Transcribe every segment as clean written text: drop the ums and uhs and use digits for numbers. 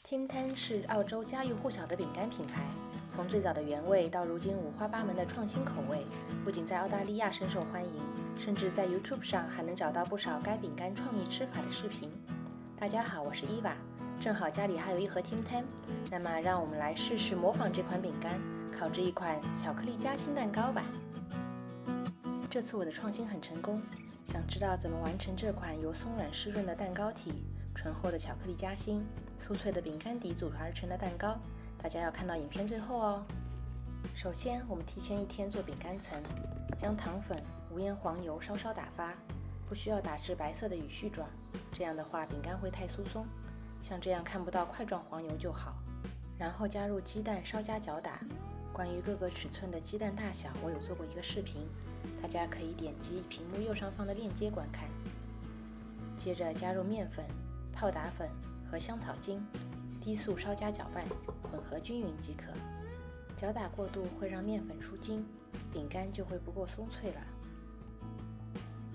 Tim Tam 是澳洲家喻户晓的饼干品牌，从最早的原味到如今五花八门的创新口味，不仅在澳大利亚深受欢迎，甚至在 YouTube 上还能找到不少该饼干创意吃法的视频。大家好，我是伊娃，正好家里还有一盒 Tim Tam， 那么让我们来试试模仿这款饼干，烤制一款巧克力夹心蛋糕吧。这次我的创新很成功，想知道怎么完成这款由松软湿润的蛋糕体、醇厚的巧克力夹心、酥脆的饼干底组合而成的蛋糕，大家要看到影片最后哦。首先，我们提前1天做饼干层，将糖粉、无盐黄油稍稍打发，不需要打至白色的羽絮状，这样的话饼干会太疏松，像这样看不到块状黄油就好。然后加入鸡蛋稍加搅打，关于各个尺寸的鸡蛋大小，我有做过一个视频，大家可以点击屏幕右上方的链接观看。接着加入面粉、泡打粉和香草精，低速稍加搅拌，混合均匀即可。搅打过度会让面粉出筋，饼干就会不够松脆了。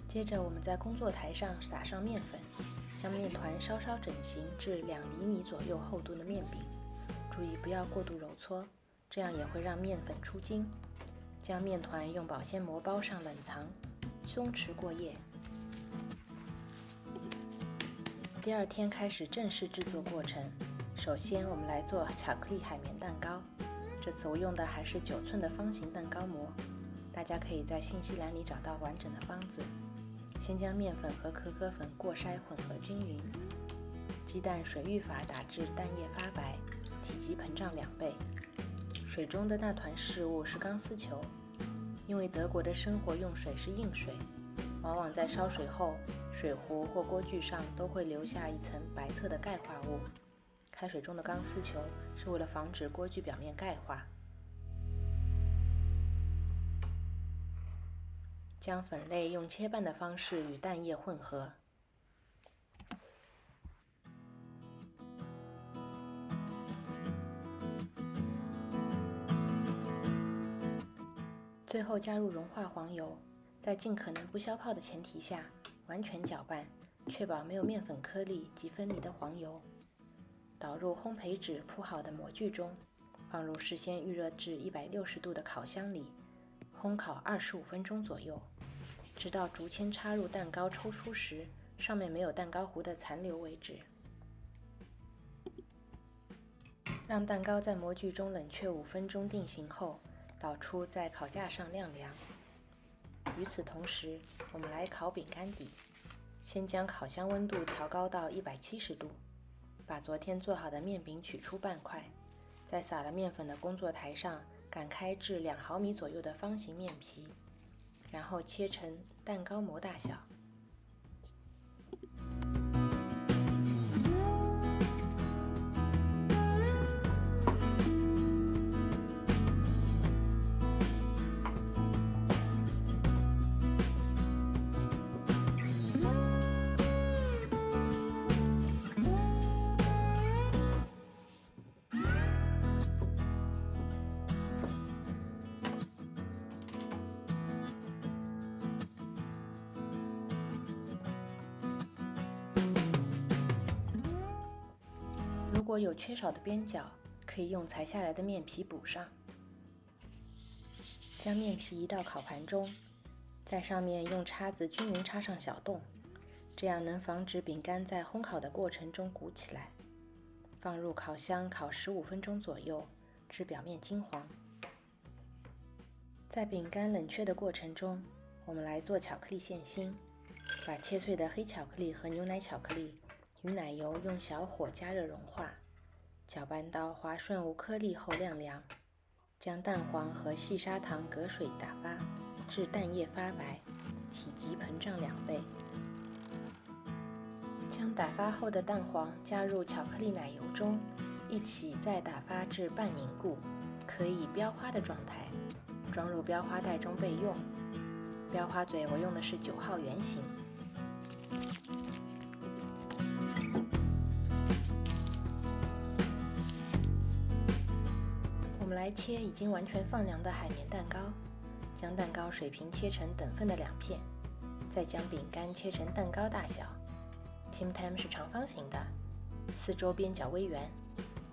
接着我们在工作台上撒上面粉，将面团稍稍整形至2厘米左右厚度的面饼，注意不要过度揉搓，这样也会让面粉出筋。将面团用保鲜膜包上冷藏，松弛过夜。第2天开始正式制作过程。首先我们来做巧克力海绵蛋糕，这次我用的还是9寸的方形蛋糕模，大家可以在信息栏里找到完整的方子。先将面粉和可可粉过筛混合均匀，鸡蛋水浴法打至蛋液发白，体积膨胀2倍。水中的那团事物是钢丝球，因为德国的生活用水是硬水，往往在烧水后，水壶或锅具上都会留下一层白色的钙化物。开水中的钢丝球是为了防止锅具表面钙化。将粉类用切拌的方式与蛋液混合。最后加入融化黄油，在尽可能不消泡的前提下，完全搅拌，确保没有面粉颗粒及分离的黄油。倒入烘焙纸铺好的模具中，放入事先预热至160度的烤箱里，烘烤25分钟左右，直到竹签插入蛋糕抽出时，上面没有蛋糕糊的残留为止。让蛋糕在模具中冷却5分钟定型后，倒出在烤架上晾凉。与此同时，我们来烤饼干底。先将烤箱温度调高到170度，把昨天做好的面饼取出半块，在撒了面粉的工作台上擀开至2毫米左右的方形面皮，然后切成蛋糕模大小。如果有缺少的边角，可以用裁下来的面皮补上。将面皮移到烤盘中，在上面用叉子均匀插上小洞，这样能防止饼干在烘烤的过程中鼓起来。放入烤箱烤15分钟左右，至表面金黄。在饼干冷却的过程中，我们来做巧克力馅心。把切碎的黑巧克力和牛奶巧克力与奶油用小火加热融化，搅拌到滑顺无颗粒后晾凉。将蛋黄和细砂糖隔水打发，至蛋液发白，体积膨胀2倍。将打发后的蛋黄加入巧克力奶油中，一起再打发至半凝固，可以标花的状态，装入标花袋中备用。标花嘴我用的是9号圆形。我们来切已经完全放凉的海绵蛋糕，将蛋糕水平切成等份的2片，再将饼干切成蛋糕大小。Tim Tam 是长方形的，四周边角微圆，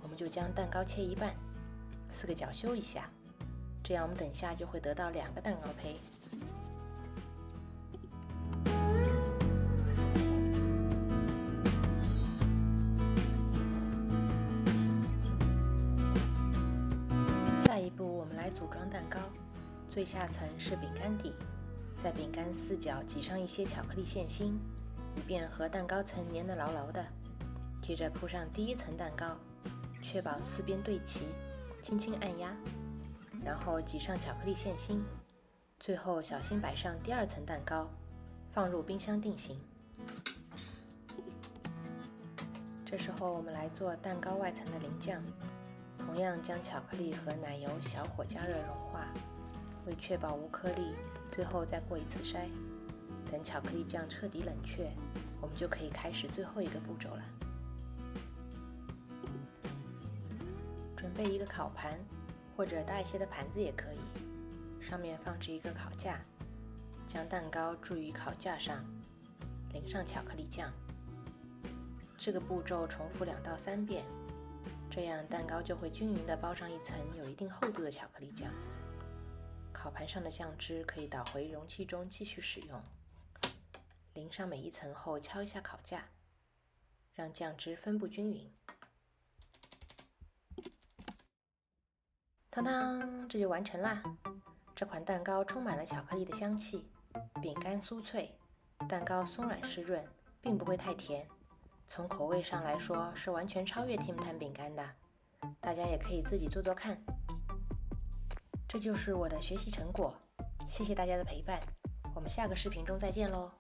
们就将蛋糕切一半，4个角修一下，这样我们等下就会得到2个蛋糕胚。下一步我们来组装蛋糕，最下层是饼干底，在饼干4角挤上一些巧克力馅芯，以便和蛋糕层粘得牢牢的。接着铺上第1层蛋糕，确保4边对齐，轻轻按压，然后挤上巧克力馅芯，最后小心摆上第2层蛋糕，放入冰箱定型。这时候我们来做蛋糕外层的淋酱，同样将巧克力和奶油小火加热融化，为确保无颗粒，最后再过一次筛。等巧克力酱彻底冷却，我们就可以开始最后一个步骤了。准备一个烤盘，或者大一些的盘子也可以，上面放置一个烤架，将蛋糕置于烤架上，淋上巧克力酱。这个步骤重复2到3遍，这样蛋糕就会均匀地包上一层有一定厚度的巧克力酱。烤盘上的酱汁可以倒回容器中继续使用。淋上每一层后敲一下烤架，让酱汁分布均匀。当当，这就完成啦！这款蛋糕充满了巧克力的香气，饼干酥脆，蛋糕松软湿润，并不会太甜。从口味上来说，是完全超越 Tim Tam 饼干的。大家也可以自己做做看。这就是我的学习成果，谢谢大家的陪伴，我们下个视频中再见喽！